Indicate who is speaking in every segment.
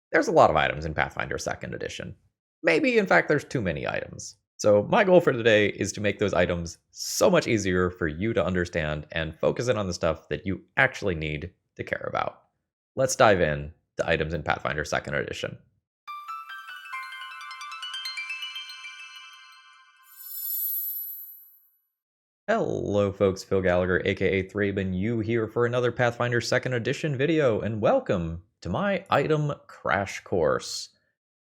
Speaker 1: There's a lot of items in Pathfinder Second Edition. Maybe, in fact, there's too many items. So my goal for today is to make those items so much easier for you to understand and focus in on the stuff that you actually need to care about. Let's dive in to items in Pathfinder Second Edition. Hello folks, Phil Gallagher aka Thraben, you here for another Pathfinder 2nd Edition video, and welcome to my item crash course.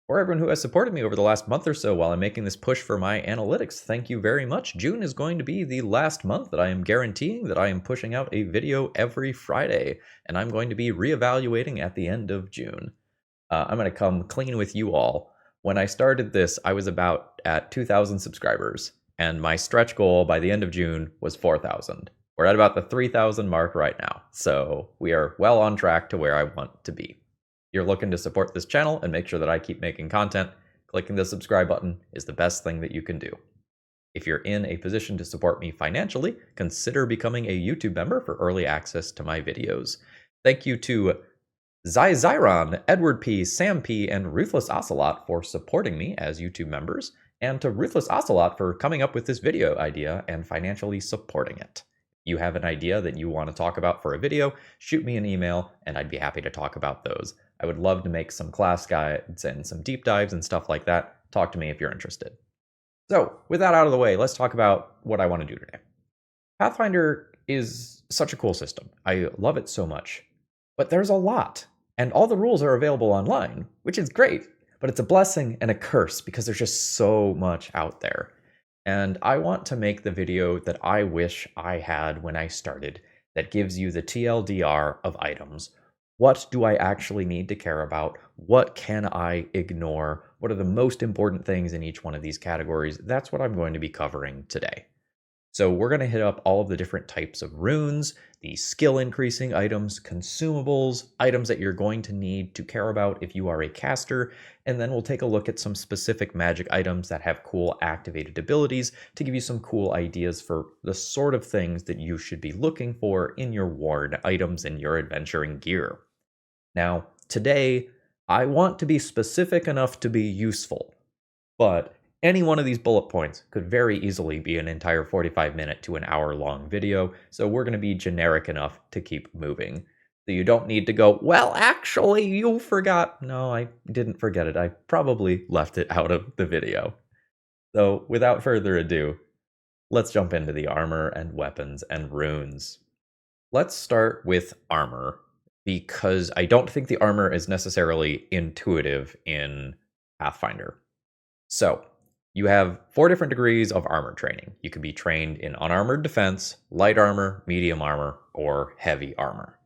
Speaker 1: For everyone who has supported me over the last month or so while I'm making this push for my analytics, thank you very much. June is going to be the last month that I am guaranteeing that I am pushing out a video every Friday, and I'm going to be reevaluating at the end of June. I'm going to come clean with you all. When I started this, I was about at 2,000 subscribers, and my stretch goal by the end of June was 4,000. We're at about the 3,000 mark right now, so we are well on track to where I want to be. If you're looking to support this channel and make sure that I keep making content, clicking the subscribe button is the best thing that you can do. If you're in a position to support me financially, consider becoming a YouTube member for early access to my videos. Thank you to Zyron, Edward P, Sam P, and Ruthless Ocelot for supporting me as YouTube members, and to Ruthless Ocelot for coming up with this video idea and financially supporting it. If you have an idea that you want to talk about for a video, shoot me an email and I'd be happy to talk about those. I would love to make some class guides and some deep dives and stuff like that. Talk to me if you're interested. So, with that out of the way, let's talk about what I want to do today. Pathfinder is such a cool system. I love it so much. But there's a lot, and all the rules are available online, which is great, but it's a blessing and a curse because there's just so much out there. And I want to make the video that I wish I had when I started that gives you the TLDR of items. What do I actually need to care about? What can I ignore? What are the most important things in each one of these categories? That's what I'm going to be covering today. So we're going to hit up all of the different types of runes, the skill increasing items, consumables, items that you're going to need to care about if you are a caster, and then we'll take a look at some specific magic items that have cool activated abilities to give you some cool ideas for the sort of things that you should be looking for in your ward items and your adventuring gear. Now, today, I want to be specific enough to be useful, but any one of these bullet points could very easily be an entire 45-minute to an hour-long video, so we're going to be generic enough to keep moving. So you don't need to go, well, actually, you forgot. No, I didn't forget it. I probably left it out of the video. So without further ado, let's jump into the armor and weapons and runes. Let's start with armor, because I don't think the armor is necessarily intuitive in Pathfinder. So, you have 4 different degrees of armor training. You can be trained in unarmored defense, light armor, medium armor, or heavy armor.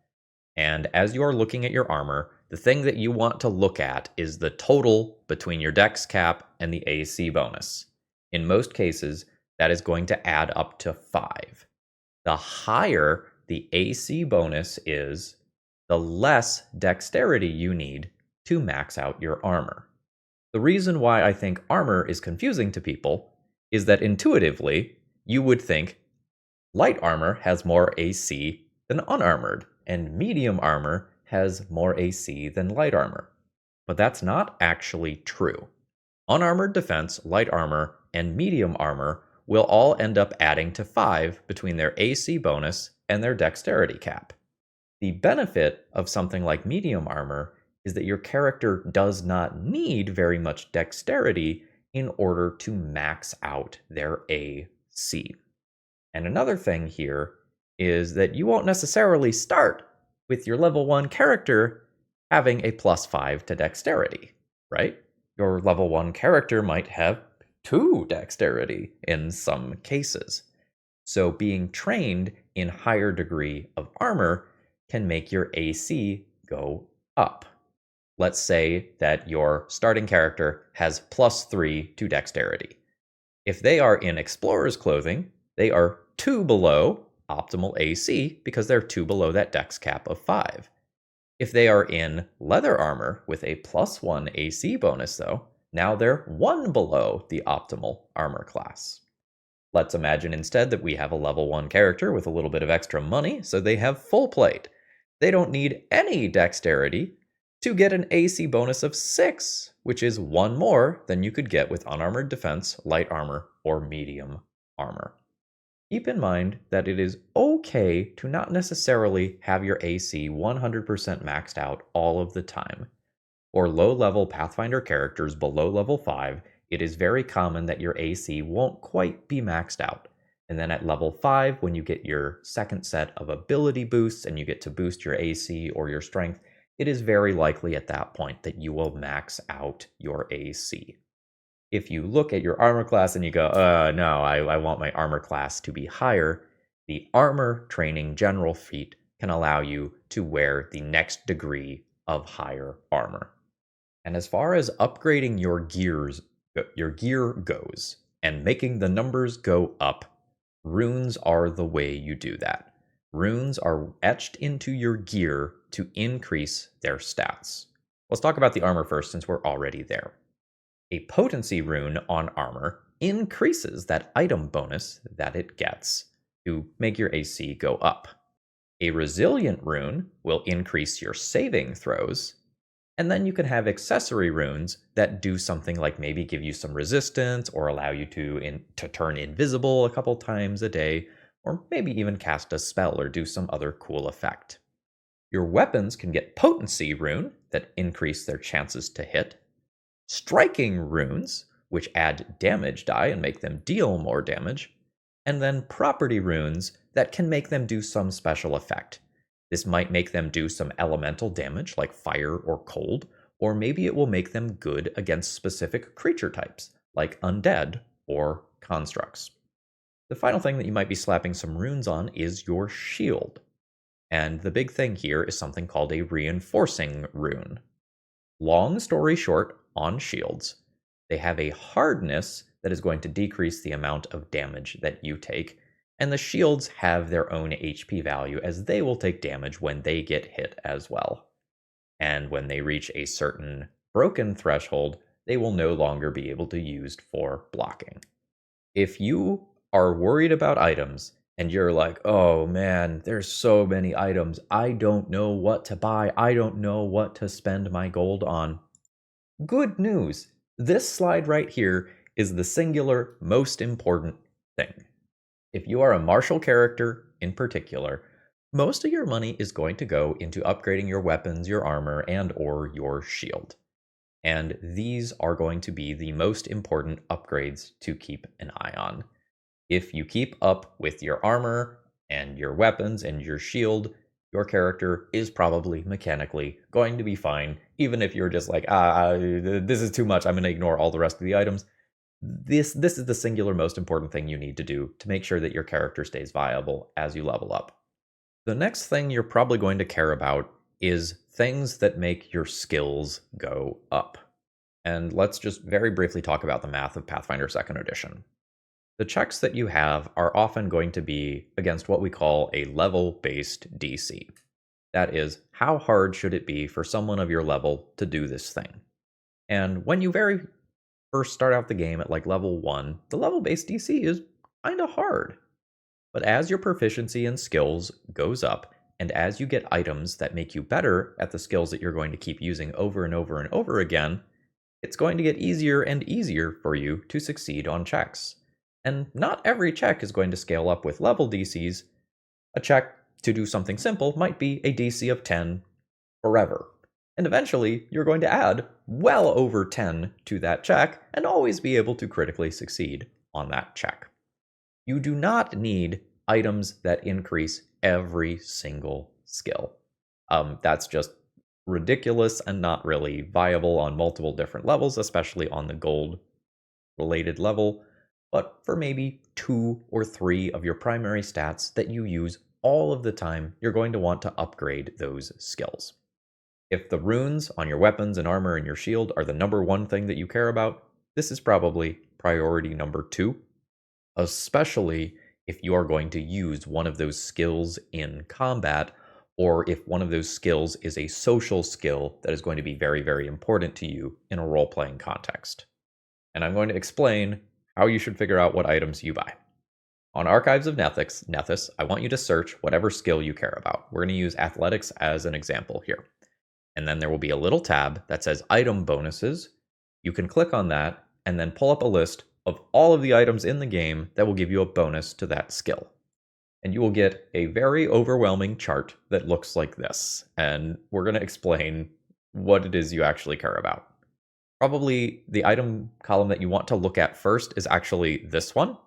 Speaker 1: And as you are looking at your armor, the thing that you want to look at is the total between your dex cap and the AC bonus. In most cases, that is going to add up to 5. The higher the AC bonus is, the less dexterity you need to max out your armor. The reason why I think armor is confusing to people is that intuitively, you would think light armor has more AC than unarmored, and medium armor has more AC than light armor. But that's not actually true. Unarmored defense, light armor, and medium armor will all end up adding to 5 between their AC bonus and their dexterity cap. The benefit of something like medium armor is that your character does not need very much dexterity in order to max out their AC. And another thing here is that you won't necessarily start with your level 1 character having a +5 to dexterity, right? Your level 1 character might have 2 dexterity in some cases. So being trained in higher degree of armor can make your AC go up. Let's say that your starting character has +3 to dexterity. If they are in explorer's clothing, they are 2 below optimal AC because they're 2 below that dex cap of 5. If they are in leather armor with a +1 AC bonus though, now they're 1 below the optimal armor class. Let's imagine instead that we have a level 1 character with a little bit of extra money, so they have full plate. They don't need any dexterity, to get an AC bonus of 6, which is 1 more than you could get with unarmored defense, light armor, or medium armor. Keep in mind that it is okay to not necessarily have your AC 100% maxed out all of the time. For low-level Pathfinder characters below level 5, it is very common that your AC won't quite be maxed out. And then at level 5, when you get your second set of ability boosts and you get to boost your AC or your strength, it is very likely at that point that you will max out your AC. If you look at your armor class and you go, no, I want my armor class to be higher, the armor training general feat can allow you to wear the next degree of higher armor. And as far as upgrading your gear goes and making the numbers go up, runes are the way you do that. Runes are etched into your gear to increase their stats. Let's talk about the armor first since we're already there. A potency rune on armor increases that item bonus that it gets to make your AC go up. A resilient rune will increase your saving throws, and then you can have accessory runes that do something like maybe give you some resistance or allow you to turn invisible a couple times a day, or maybe even cast a spell or do some other cool effect. Your weapons can get potency rune that increase their chances to hit, striking runes, which add damage die and make them deal more damage, and then property runes that can make them do some special effect. This might make them do some elemental damage like fire or cold, or maybe it will make them good against specific creature types like undead or constructs. The final thing that you might be slapping some runes on is your shield. And the big thing here is something called a reinforcing rune. Long story short, on shields, they have a hardness that is going to decrease the amount of damage that you take, and the shields have their own HP value as they will take damage when they get hit as well. And when they reach a certain broken threshold, they will no longer be able to be used for blocking. If you are worried about items and you're like, oh man, there's so many items, I don't know what to buy, I don't know what to spend my gold on, good news. This slide right here is the singular most important thing. If you are a martial character in particular, most of your money is going to go into upgrading your weapons, your armor, and or your shield. And these are going to be the most important upgrades to keep an eye on. If you keep up with your armor and your weapons and your shield, your character is probably mechanically going to be fine, even if you're just like, this is too much, I'm going to ignore all the rest of the items. This is the singular most important thing you need to do to make sure that your character stays viable as you level up. The next thing you're probably going to care about is things that make your skills go up. And let's just very briefly talk about the math of Pathfinder Second Edition. The checks that you have are often going to be against what we call a level-based DC. That is, how hard should it be for someone of your level to do this thing? And when you very first start out the game at like level 1, the level-based DC is kind of hard. But as your proficiency and skills goes up, and as you get items that make you better at the skills that you're going to keep using over and over and over again, it's going to get easier and easier for you to succeed on checks. And not every check is going to scale up with level DCs. A check to do something simple might be a DC of 10 forever. And eventually, you're going to add well over 10 to that check and always be able to critically succeed on that check. You do not need items that increase every single skill. That's just ridiculous and not really viable on multiple different levels, especially on the gold-related level. But for maybe 2 or 3 of your primary stats that you use all of the time, you're going to want to upgrade those skills. If the runes on your weapons and armor and your shield are the number 1 thing that you care about, this is probably priority number 2, especially if you are going to use one of those skills in combat, or if one of those skills is a social skill that is going to be very, very important to you in a role-playing context. And I'm going to explain how you should figure out what items you buy. On Archives of Nethys, I want you to search whatever skill you care about. We're going to use athletics as an example here. And then there will be a little tab that says item bonuses. You can click on that and then pull up a list of all of the items in the game that will give you a bonus to that skill. And you will get a very overwhelming chart that looks like this. And we're going to explain what it is you actually care about. Probably the item column that you want to look at first is actually this one.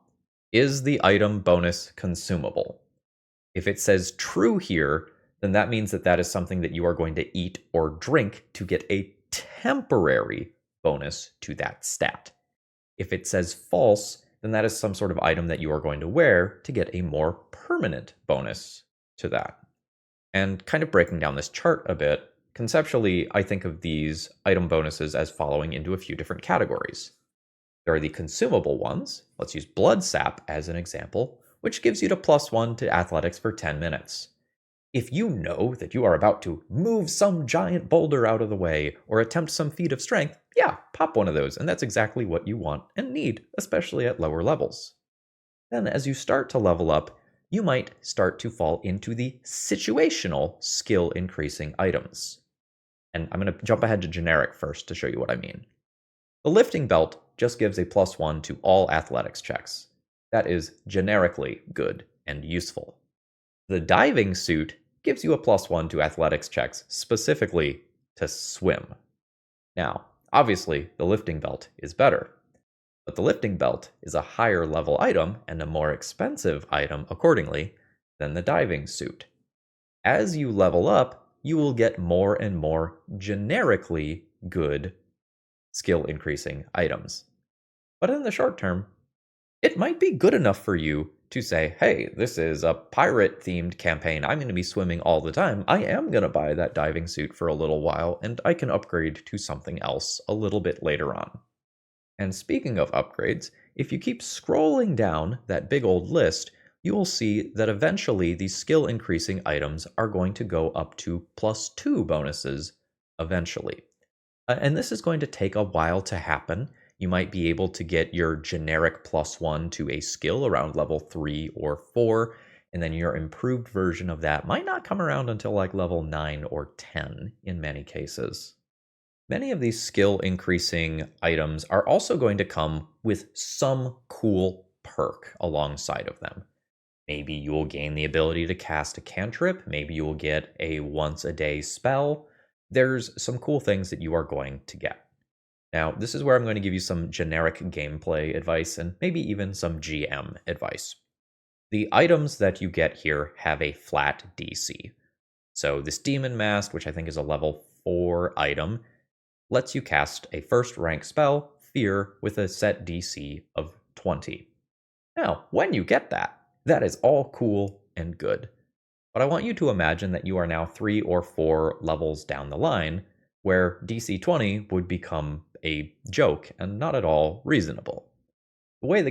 Speaker 1: Is the item bonus consumable? If it says true here, then that means that that is something that you are going to eat or drink to get a temporary bonus to that stat. If it says false, then that is some sort of item that you are going to wear to get a more permanent bonus to that. And kind of breaking down this chart a bit, conceptually, I think of these item bonuses as falling into a few different categories. There are the consumable ones. Let's use blood sap as an example, which gives you to +1 to athletics for 10 minutes. If you know that you are about to move some giant boulder out of the way or attempt some feat of strength, yeah, pop one of those, and that's exactly what you want and need, especially at lower levels. Then as you start to level up, you might start to fall into the situational skill increasing items. And I'm going to jump ahead to generic first to show you what I mean. The lifting belt just gives a +1 to all athletics checks. That is generically good and useful. The diving suit gives you a +1 to athletics checks, specifically to swim. Now, obviously, the lifting belt is better, but the lifting belt is a higher level item and a more expensive item accordingly than the diving suit. As you level up, you will get more and more generically good skill increasing items. But in the short term, it might be good enough for you to say, hey, this is a pirate themed campaign. I'm going to be swimming all the time. I am going to buy that diving suit for a little while, and I can upgrade to something else a little bit later on. And speaking of upgrades, if you keep scrolling down that big old list, you will see that eventually these skill increasing items are going to go up to +2 bonuses eventually. And this is going to take a while to happen. You might be able to get your generic +1 to a skill around level 3 or 4, and then your improved version of that might not come around until like level 9 or 10 in many cases. Many of these skill increasing items are also going to come with some cool perk alongside of them. Maybe you will gain the ability to cast a cantrip, maybe you will get a once a day spell. There's some cool things that you are going to get. Now, this is where I'm going to give you some generic gameplay advice and maybe even some GM advice. The items that you get here have a flat DC. So this Demon Mask, which I think is a level 4 item, lets you cast a first rank spell, Fear, with a set DC of 20. Now, when you get that, that is all cool and good. But I want you to imagine that you are now 3 or 4 levels down the line, where DC 20 would become a joke and not at all reasonable. The way the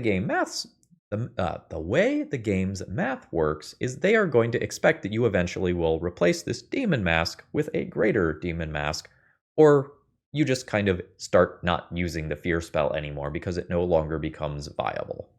Speaker 1: game's math works is they are going to expect that you eventually will replace this demon mask with a greater demon mask, or you just kind of start not using the fear spell anymore because it no longer becomes viable.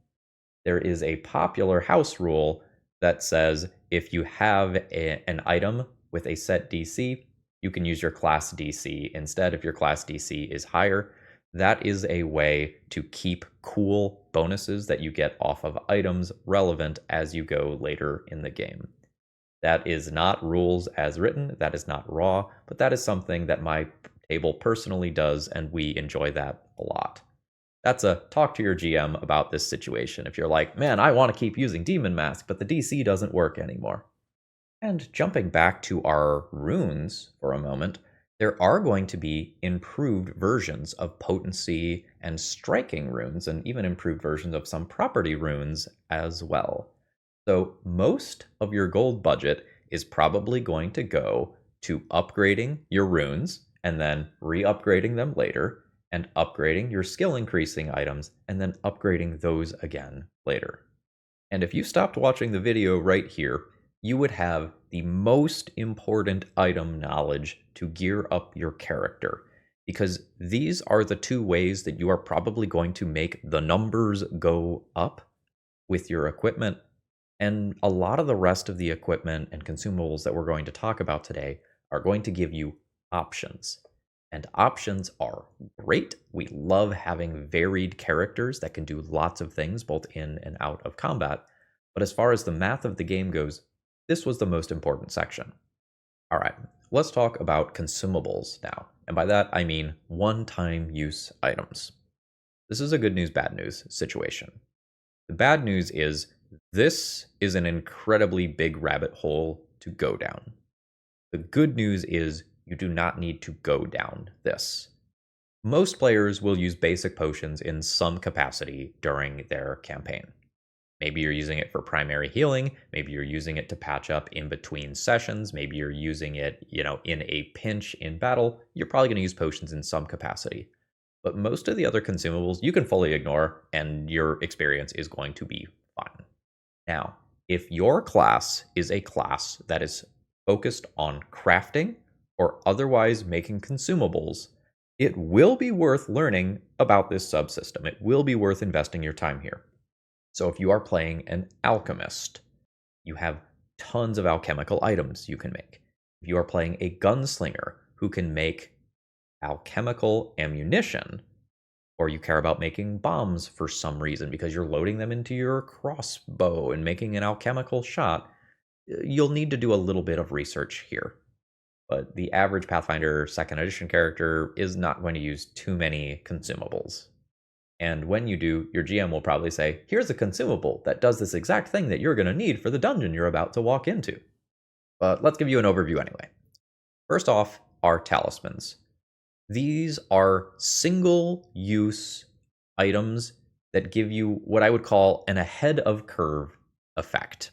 Speaker 1: There is a popular house rule that says if you have an item with a set DC, you can use your class DC instead if your class DC is higher. That is a way to keep cool bonuses that you get off of items relevant as you go later in the game. That is not rules as written, that is not raw, but that is something that my table personally does, and we enjoy that a lot. That's a talk to your GM about this situation. If you're like, man, I want to keep using Demon Mask, but the DC doesn't work anymore. And jumping back to our runes for a moment, there are going to be improved versions of potency and striking runes, and even improved versions of some property runes as well. So most of your gold budget is probably going to go to upgrading your runes, and then re-upgrading them later, and upgrading your skill increasing items, and then upgrading those again later. And if you stopped watching the video right here, you would have the most important item knowledge to gear up your character, because these are the 2 ways that you are probably going to make the numbers go up with your equipment, and a lot of the rest of the equipment and consumables that we're going to talk about today are going to give you options. And options are great. We love having varied characters that can do lots of things both in and out of combat. But as far as the math of the game goes, this was the most important section. All right, let's talk about consumables now. And by that, I mean one-time use items. This is a good news, bad news situation. The bad news is this is an incredibly big rabbit hole to go down. The good news is you do not need to go down this. Most players will use basic potions in some capacity during their campaign. Maybe you're using it for primary healing, maybe you're using it to patch up in between sessions, maybe you're using it, in a pinch in battle. You're probably going to use potions in some capacity. But most of the other consumables you can fully ignore and your experience is going to be fine. Now, if your class is a class that is focused on crafting or otherwise making consumables, it will be worth learning about this subsystem. It will be worth investing your time here. So if you are playing an alchemist, you have tons of alchemical items you can make. If you are playing a gunslinger who can make alchemical ammunition, or you care about making bombs for some reason because you're loading them into your crossbow and making an alchemical shot, you'll need to do a little bit of research here. But the average Pathfinder Second Edition character is not going to use too many consumables. And when you do, your GM will probably say, here's a consumable that does this exact thing that you're going to need for the dungeon you're about to walk into. But let's give you an overview anyway. First off are talismans. These are single-use items that give you what I would call an ahead of curve effect.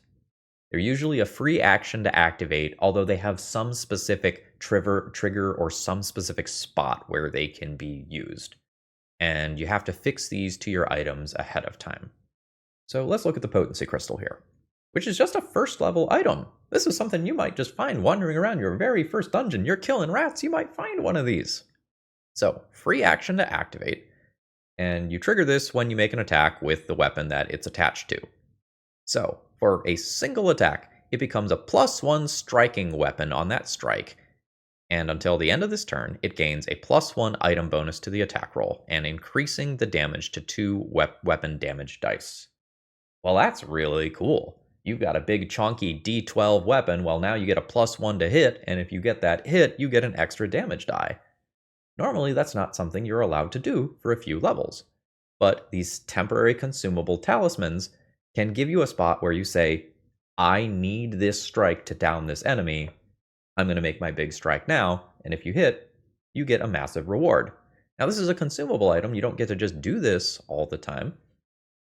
Speaker 1: They're usually a free action to activate, although they have some specific trigger or some specific spot where they can be used. And you have to fix these to your items ahead of time. So let's look at the potency crystal here, which is just a first level item. This is something you might just find wandering around your very first dungeon. You're killing rats, you might find one of these. So, free action to activate, and you trigger this when you make an attack with the weapon that it's attached to. So, for a single attack, it becomes a +1 striking weapon on that strike, and until the end of this turn, it gains a +1 item bonus to the attack roll, and increasing the damage to 2 weapon damage dice. Well, that's really cool. You've got a big chonky D12 weapon, well now you get a +1 to hit, and if you get that hit, you get an extra damage die. Normally, that's not something you're allowed to do for a few levels, but these temporary consumable talismans can give you a spot where you say, I need this strike to down this enemy, I'm going to make my big strike now, and if you hit, you get a massive reward. Now, this is a consumable item, you don't get to just do this all the time,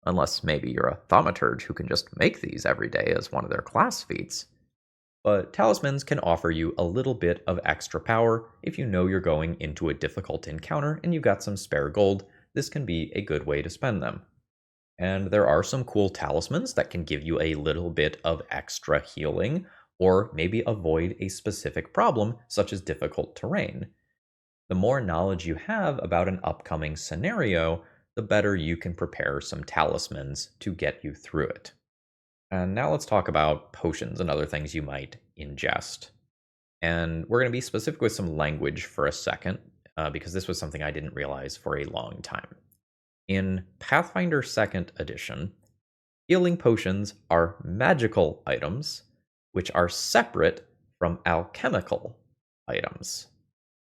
Speaker 1: unless maybe you're a thaumaturge who can just make these every day as one of their class feats. But talismans can offer you a little bit of extra power if you know you're going into a difficult encounter and you've got some spare gold. This can be a good way to spend them. And there are some cool talismans that can give you a little bit of extra healing, or maybe avoid a specific problem, such as difficult terrain. The more knowledge you have about an upcoming scenario, the better you can prepare some talismans to get you through it. And now let's talk about potions and other things you might ingest. And we're going to be specific with some language for a second, because this was something I didn't realize for a long time. In Pathfinder Second Edition, healing potions are magical items, which are separate from alchemical items.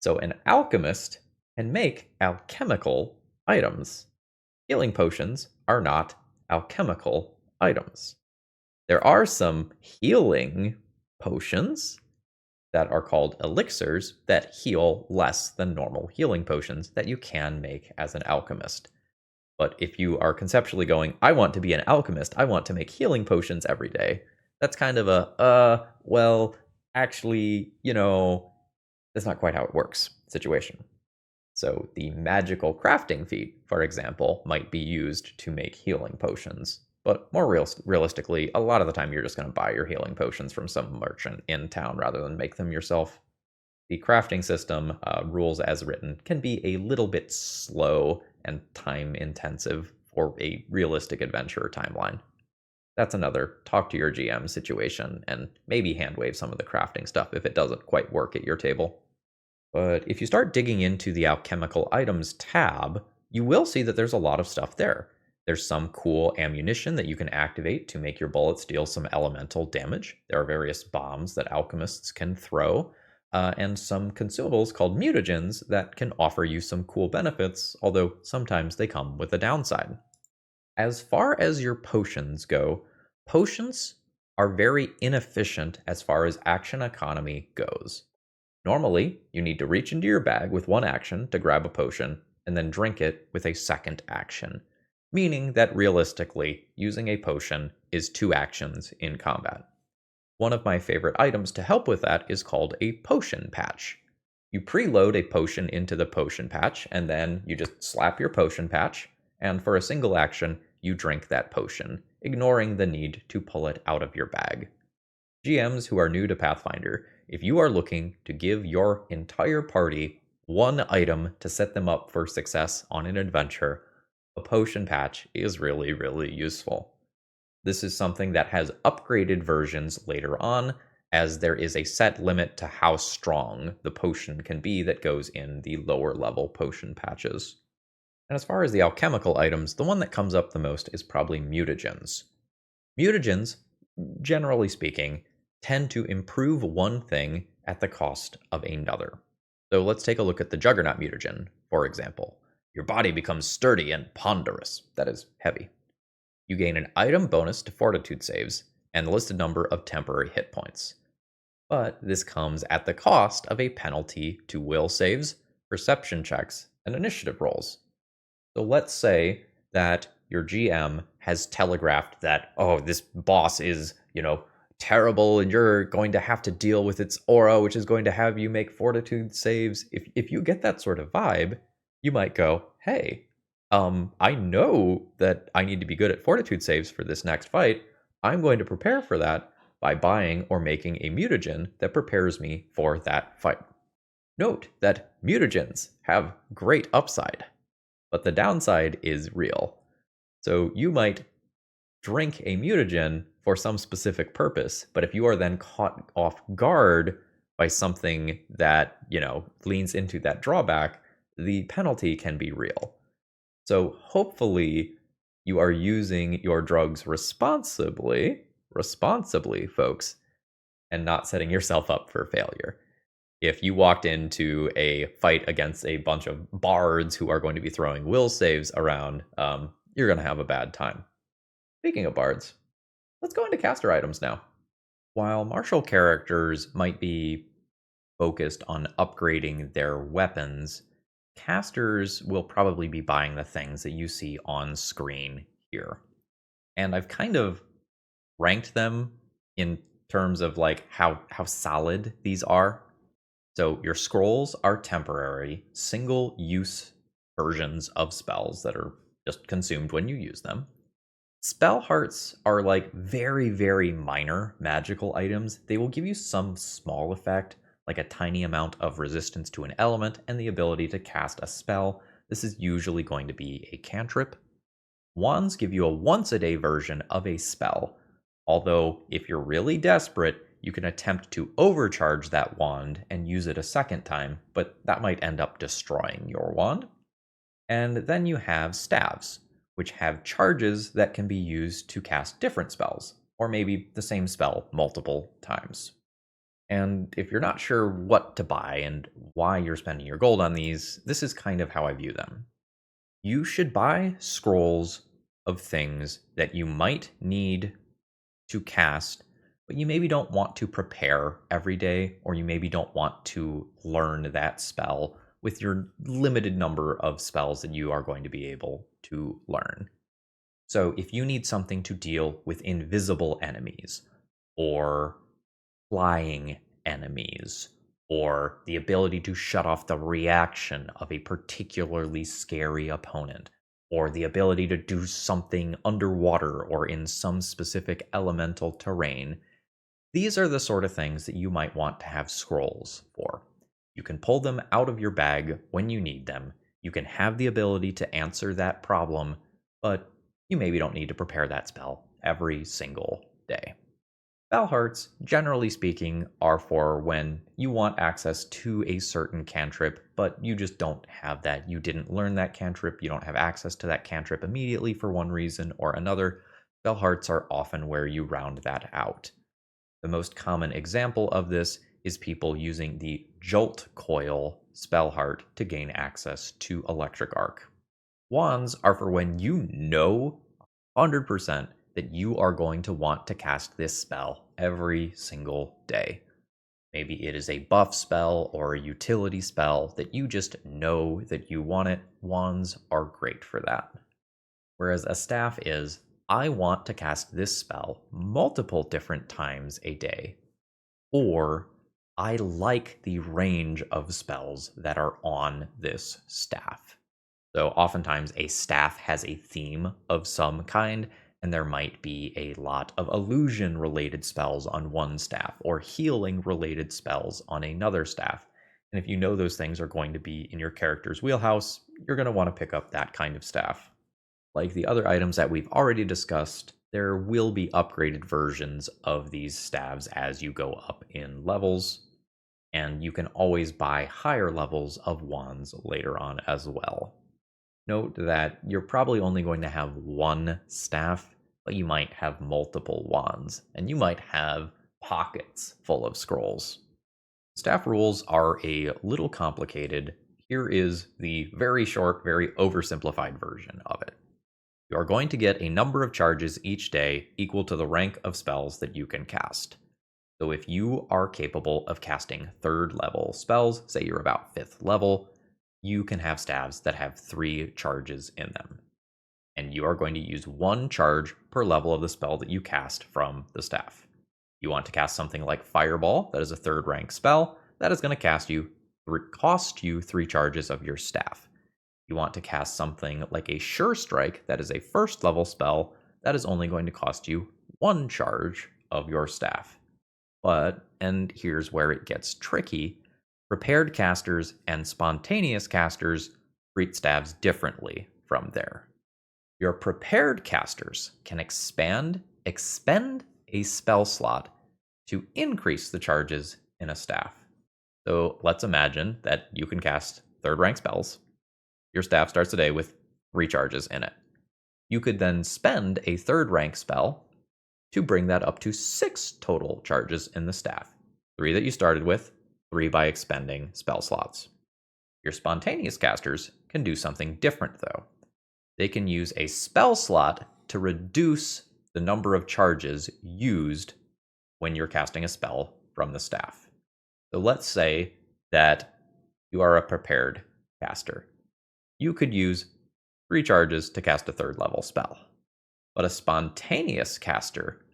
Speaker 1: So an alchemist can make alchemical items. Healing potions are not alchemical items. There are some healing potions that are called elixirs that heal less than normal healing potions that you can make as an alchemist. But if you are conceptually going, I want to be an alchemist, I want to make healing potions every day, that's kind of a, well, actually, that's not quite how it works situation. So the magical crafting feat, for example, might be used to make healing potions. But more realistically, a lot of the time you're just going to buy your healing potions from some merchant in town rather than make them yourself. The crafting system, rules as written, can be a little bit slow and time intensive for a realistic adventure timeline. That's another talk to your GM situation and maybe hand wave some of the crafting stuff if it doesn't quite work at your table. But if you start digging into the alchemical items tab, you will see that there's a lot of stuff there. There's some cool ammunition that you can activate to make your bullets deal some elemental damage. There are various bombs that alchemists can throw, and some consumables called mutagens that can offer you some cool benefits, although sometimes they come with a downside. As far as your potions go, potions are very inefficient as far as action economy goes. Normally, you need to reach into your bag with one action to grab a potion and then drink it with a second action, meaning that realistically, using a potion is two actions in combat. One of my favorite items to help with that is called a potion patch. You preload a potion into the potion patch, and then you just slap your potion patch, and for a single action, you drink that potion, ignoring the need to pull it out of your bag. GMs who are new to Pathfinder, if you are looking to give your entire party one item to set them up for success on an adventure, a potion patch is really, really useful. This is something that has upgraded versions later on, as there is a set limit to how strong the potion can be that goes in the lower level potion patches. And as far as the alchemical items, the one that comes up the most is probably mutagens. Mutagens, generally speaking, tend to improve one thing at the cost of another. So let's take a look at the Juggernaut mutagen, for example. Your body becomes sturdy and ponderous, that is, heavy. You gain an item bonus to fortitude saves and the listed number of temporary hit points. But this comes at the cost of a penalty to will saves, perception checks, and initiative rolls. So let's say that your GM has telegraphed that, oh, this boss is, terrible and you're going to have to deal with its aura, which is going to have you make fortitude saves. If you get that sort of vibe, you might go, hey, I know that I need to be good at fortitude saves for this next fight. I'm going to prepare for that by buying or making a mutagen that prepares me for that fight. Note that mutagens have great upside, but the downside is real. So you might drink a mutagen for some specific purpose, but if you are then caught off guard by something that, leans into that drawback, the penalty can be real. So hopefully you are using your drugs responsibly, folks, and not setting yourself up for failure. If you walked into a fight against a bunch of bards who are going to be throwing will saves around, you're going to have a bad time. Speaking of bards, let's go into caster items now. While martial characters might be focused on upgrading their weapons, casters will probably be buying the things that you see on screen here. And I've kind of ranked them in terms of like how solid these are. So your scrolls are temporary, single-use versions of spells that are just consumed when you use them. Spell hearts are like very, very minor magical items. They will give you some small effect, like a tiny amount of resistance to an element and the ability to cast a spell. This is usually going to be a cantrip. Wands give you a once-a-day version of a spell, although if you're really desperate, you can attempt to overcharge that wand and use it a second time, but that might end up destroying your wand. And then you have staves, which have charges that can be used to cast different spells, or maybe the same spell multiple times. And if you're not sure what to buy and why you're spending your gold on these, this is kind of how I view them. You should buy scrolls of things that you might need to cast, but you maybe don't want to prepare every day, or you maybe don't want to learn that spell with your limited number of spells that you are going to be able to learn. So if you need something to deal with invisible enemies, or flying enemies, or the ability to shut off the reaction of a particularly scary opponent, or the ability to do something underwater or in some specific elemental terrain, these are the sort of things that you might want to have scrolls for. You can pull them out of your bag when you need them. You can have the ability to answer that problem, but you maybe don't need to prepare that spell every single day. Spell hearts, generally speaking, are for when you want access to a certain cantrip, but you just don't have that. You didn't learn that cantrip, you don't have access to that cantrip immediately for one reason or another. Spell hearts are often where you round that out. The most common example of this is people using the Jolt Coil spell heart to gain access to Electric Arc. Wands are for when you know 100% that you are going to want to cast this spell every single day. Maybe it is a buff spell or a utility spell that you just know that you want it. Wands are great for that. Whereas a staff is, I want to cast this spell multiple different times a day. Or I like the range of spells that are on this staff. So oftentimes a staff has a theme of some kind, and there might be a lot of illusion related spells on one staff or healing related spells on another staff. And if you know those things are going to be in your character's wheelhouse, you're going to want to pick up that kind of staff. Like the other items that we've already discussed, there will be upgraded versions of these staves as you go up in levels, and you can always buy higher levels of wands later on as well. Note that you're probably only going to have one staff, but you might have multiple wands, and you might have pockets full of scrolls. Staff rules are a little complicated. Here is the very short, very oversimplified version of it. You are going to get a number of charges each day equal to the rank of spells that you can cast. So if you are capable of casting 3rd level spells, say you're about 5th level, you can have staves that have 3 charges in them. And you are going to use 1 charge per level of the spell that you cast from the staff. You want to cast something like Fireball, that is a 3rd rank spell, that is going to cost you 3 charges of your staff. You want to cast something like a Sure Strike, that is a 1st level spell, that is only going to cost you 1 charge of your staff. But, and here's where it gets tricky, prepared casters and spontaneous casters treat staves differently from there. Your prepared casters can expend a spell slot to increase the charges in a staff. So let's imagine that you can cast 3rd rank spells. Your staff starts the day with 3 charges in it. You could then spend a 3rd rank spell to bring that up to 6 total charges in the staff. 3 that you started with, 3 by expending spell slots. Your spontaneous casters can do something different though. They can use a spell slot to reduce the number of charges used when you're casting a spell from the staff. So let's say that you are a prepared caster. You could use 3 charges to cast a 3rd level spell. But a spontaneous caster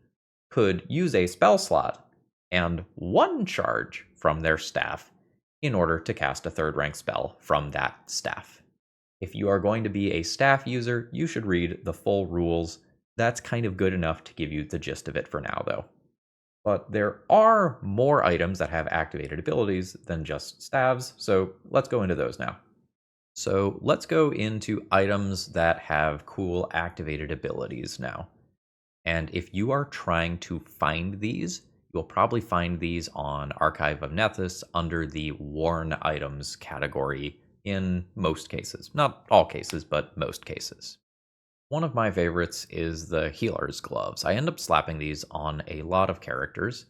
Speaker 1: could use a spell slot and 1 charge from their staff in order to cast a 3rd rank spell from that staff. If you are going to be a staff user, you should read the full rules. That's kind of good enough to give you the gist of it for now, though. But there are more items that have activated abilities than just staves, so let's go into those now. So let's go into items that have cool activated abilities now. And if you are trying to find these, you'll probably find these on Archive of Nethys under the Worn Items category in most cases. Not all cases, but most cases. One of my favorites is the Healer's Gloves. I end up slapping these on a lot of characters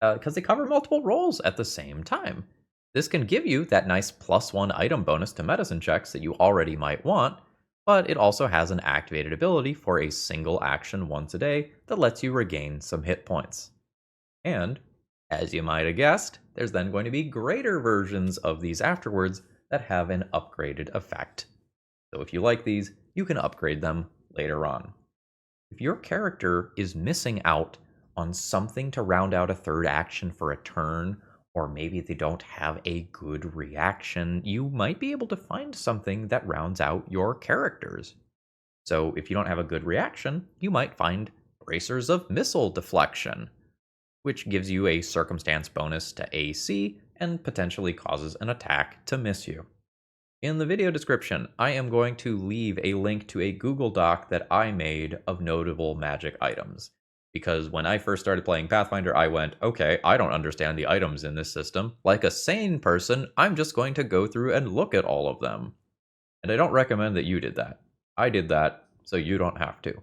Speaker 1: because they cover multiple roles at the same time. This can give you that nice +1 item bonus to medicine checks that you already might want, but it also has an activated ability for a single action once a day that lets you regain some hit points. And, as you might have guessed, there's then going to be greater versions of these afterwards that have an upgraded effect. So if you like these, you can upgrade them later on. If your character is missing out on something to round out a 3rd action for a turn, or maybe they don't have a good reaction, you might be able to find something that rounds out your characters. So if you don't have a good reaction, you might find Bracers of Missile Deflection, which gives you a circumstance bonus to AC and potentially causes an attack to miss you. In the video description, I am going to leave a link to a Google Doc that I made of notable magic items. Because when I first started playing Pathfinder, I went, okay, I don't understand the items in this system. Like a sane person, I'm just going to go through and look at all of them. And I don't recommend that you did that. I did that, so you don't have to.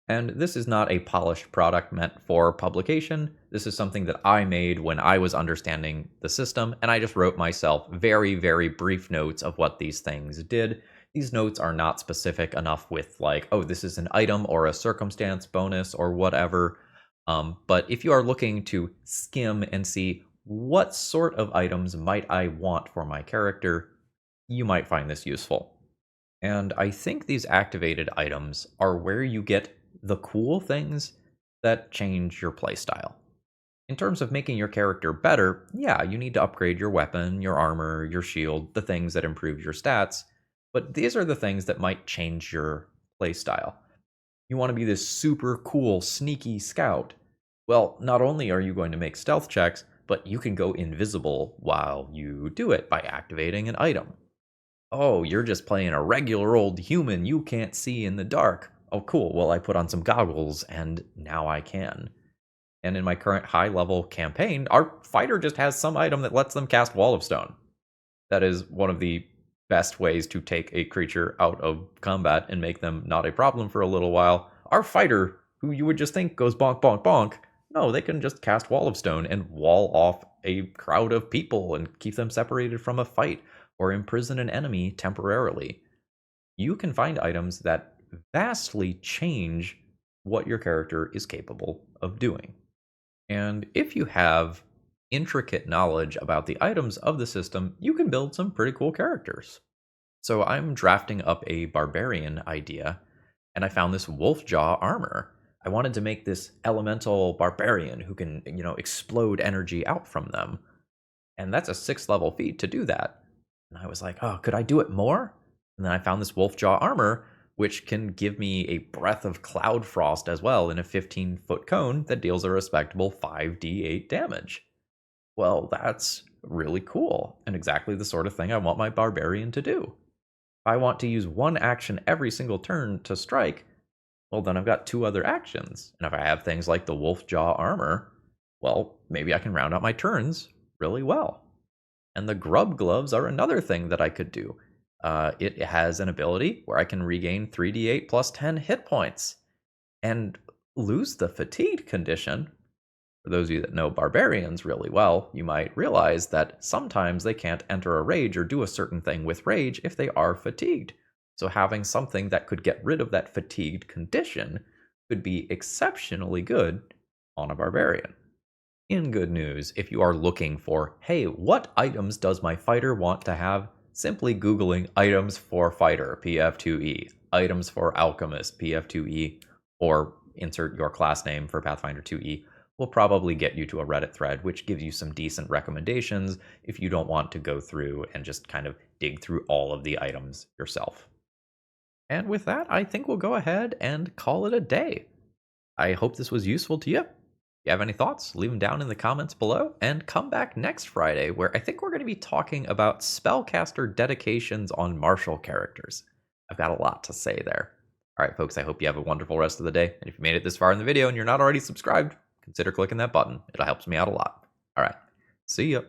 Speaker 1: And this is not a polished product meant for publication. This is something that I made when I was understanding the system, and I just wrote myself very, very brief notes of what these things did. These notes are not specific enough with like, oh, this is an item or a circumstance bonus or whatever. But if you are looking to skim and see what sort of items might I want for my character, you might find this useful. And I think these activated items are where you get the cool things that change your playstyle. In terms of making your character better, yeah, you need to upgrade your weapon, your armor, your shield, the things that improve your stats, but these are the things that might change your playstyle. You want to be this super cool, sneaky scout. Well, not only are you going to make stealth checks, but you can go invisible while you do it by activating an item. Oh, you're just playing a regular old human you can't see in the dark. Oh, cool. Well, I put on some goggles and now I can. And in my current high level campaign, our fighter just has some item that lets them cast Wall of Stone. That is one of the best ways to take a creature out of combat and make them not a problem for a little while. Our fighter, who you would just think goes bonk, bonk, bonk, no, they can just cast Wall of Stone and wall off a crowd of people and keep them separated from a fight or imprison an enemy temporarily. You can find items that vastly change what your character is capable of doing. And if you have intricate knowledge about the items of the system, you can build some pretty cool characters. So I'm drafting up a barbarian idea, and I found this wolf jaw armor. I wanted to make this elemental barbarian who can, explode energy out from them. And that's a 6th level feat to do that. And I was like, oh, could I do it more? And then I found this Wolfjaw armor, which can give me a breath of cloud frost as well in a 15-foot cone that deals a respectable 5d8 damage. Well, that's really cool, and exactly the sort of thing I want my barbarian to do. If I want to use one action every single turn to strike, well, then I've got 2 other actions. And if I have things like the Wolfjaw armor, well, maybe I can round out my turns really well. And the grub gloves are another thing that I could do. It has an ability where I can regain 3d8 plus 10 hit points and lose the fatigued condition. For those of you that know barbarians really well, you might realize that sometimes they can't enter a rage or do a certain thing with rage if they are fatigued. So having something that could get rid of that fatigued condition could be exceptionally good on a barbarian. In good news, if you are looking for, hey, what items does my fighter want to have? Simply Googling items for fighter, PF2E, items for alchemist, PF2E, or insert your class name for Pathfinder 2E will probably get you to a Reddit thread, which gives you some decent recommendations if you don't want to go through and just kind of dig through all of the items yourself. And with that, I think we'll go ahead and call it a day. I hope this was useful to you. If you have any thoughts, leave them down in the comments below, and come back next Friday where I think we're going to be talking about spellcaster dedications on martial characters. I've got a lot to say there. All right, folks, I hope you have a wonderful rest of the day. And if you made it this far in the video and you're not already subscribed, consider clicking that button. It helps me out a lot. All right, see ya.